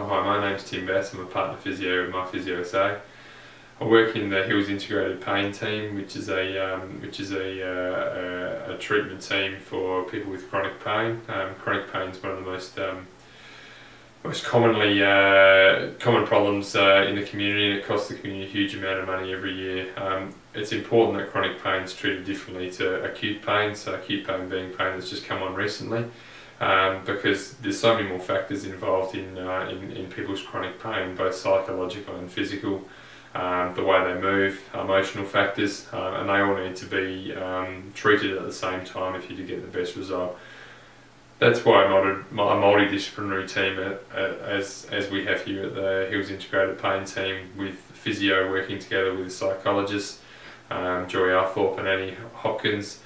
Oh, hi, my name's Tim Bass. I'm a partner physio with myPhysioSA. I work in the Hills Integrated Pain Team, which is a treatment team for people with chronic pain. Chronic pain is one of the most commonly common problems in the community, and it costs the community a huge amount of money every year. It's important that chronic pain is treated differently to acute pain. So acute pain being pain that's just come on recently. Because there's so many more factors involved in people's chronic pain, both psychological and physical, the way they move, emotional factors, and they all need to be treated at the same time if you're to get the best result. That's why a multidisciplinary team, as we have here at the Hills Integrated Pain Team, with Physio working together with psychologists, Joy Althorpe and Annie Hopkins,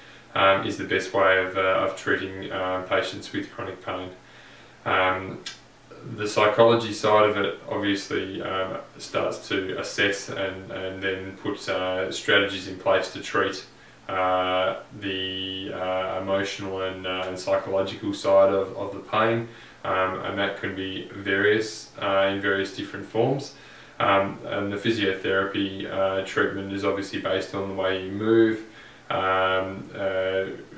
is the best way of treating patients with chronic pain. The psychology side of it obviously starts to assess and then put strategies in place to treat the emotional and psychological side of the pain, and that can be various in various different forms. And the physiotherapy treatment is obviously based on the way you move,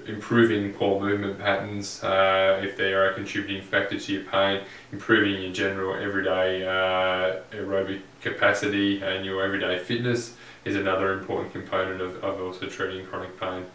improving poor movement patterns if they are a contributing factor to your pain, improving your general everyday aerobic capacity and your everyday fitness is another important component of also treating chronic pain.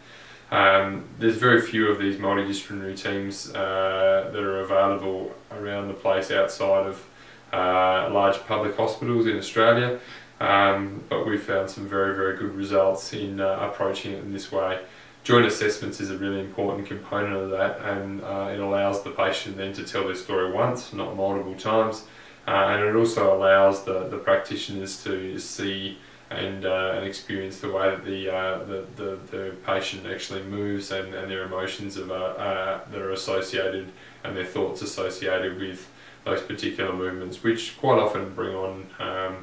There's very few of these multidisciplinary teams that are available around the place outside of large public hospitals in Australia. But we've found some very good results in approaching it in this way. Joint assessments is a really important component of that, and it allows the patient then to tell their story once, not multiple times, and it also allows the practitioners to see and experience the way that the patient actually moves and their emotions that are associated and their thoughts associated with those particular movements, which quite often bring on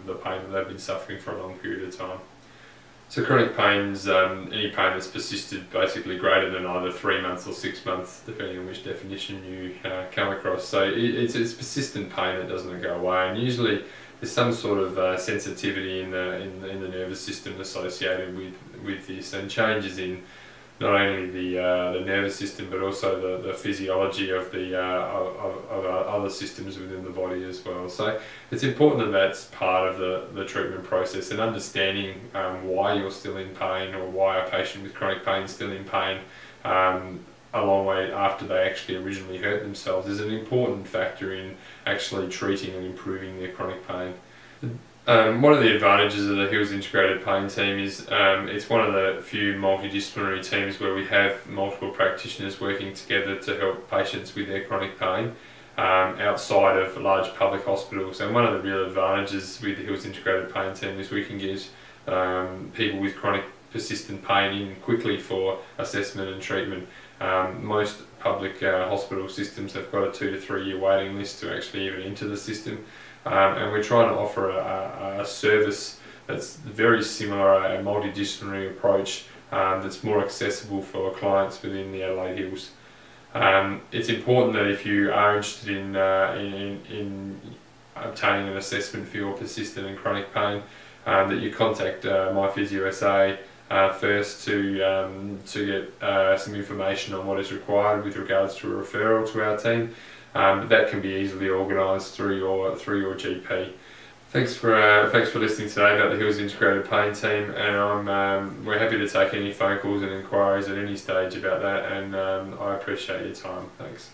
the pain that they've been suffering for a long period of time. So chronic pain's any pain that's persisted basically greater than either 3 months or 6 months, depending on which definition you come across. So it's persistent pain that doesn't go away, and usually there's some sort of sensitivity in the nervous system associated with this, and changes in not only the nervous system but also the physiology of other systems within the body as well. So it's important that that's part of the treatment process, and understanding why you're still in pain, or why a patient with chronic pain is still in pain a long way after they actually originally hurt themselves is an important factor in actually treating and improving their chronic pain. One of the advantages of the Hills Integrated Pain Team is it's one of the few multidisciplinary teams where we have multiple practitioners working together to help patients with their chronic pain outside of large public hospitals. And one of the real advantages with the Hills Integrated Pain Team is we can get people with chronic persistent pain in quickly for assessment and treatment. Most public hospital systems have got a 2 to 3 year waiting list to actually even enter the system. And we're trying to offer a service that's very similar, a multidisciplinary approach that's more accessible for clients within the Adelaide Hills. It's important that if you are interested in obtaining an assessment for your persistent and chronic pain, that you contact myPhysioSA first to get some information on what is required with regards to a referral to our team. That can be easily organised through your GP. Thanks for listening today about the Hills Integrated Pain Team, and we're happy to take any phone calls and inquiries at any stage about that, and I appreciate your time. Thanks.